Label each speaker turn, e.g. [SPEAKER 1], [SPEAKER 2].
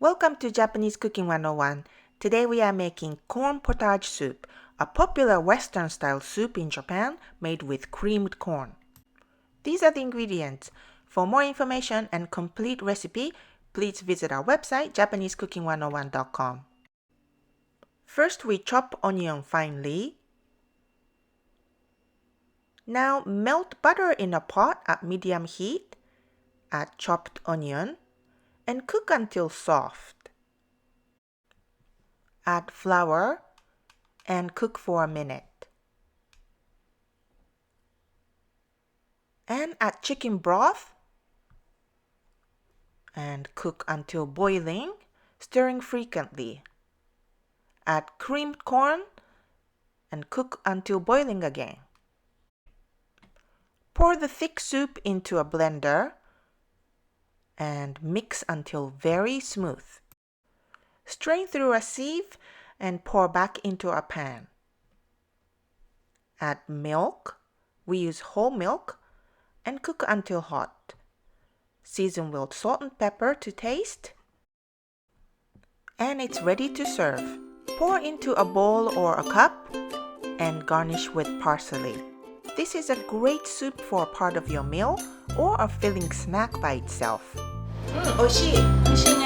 [SPEAKER 1] Welcome to Japanese Cooking 101. Today we are making corn potage soup, a popular Western-style soup in Japan made with creamed corn. These are the ingredients. For more information and complete recipe, please visit our website, japanesecooking101.com. First, we chop onion finely. Now, melt butter in a pot at medium heat. Add chopped onion and cook until soft. Add flour and cook for a minute. And add chicken broth and cook until boiling, stirring frequently. Add creamed corn and cook until boiling again. Pour the thick soup into a blender and mix until very smooth. Strain through a sieve and pour back into a pan. Add milk. We use whole milk and cook until hot. Season with salt and pepper to taste. And it's ready to serve. Pour into a bowl or a cup and garnish with parsley. This is a great soup for a part of your meal or a filling snack by itself. 美味しい。美味しい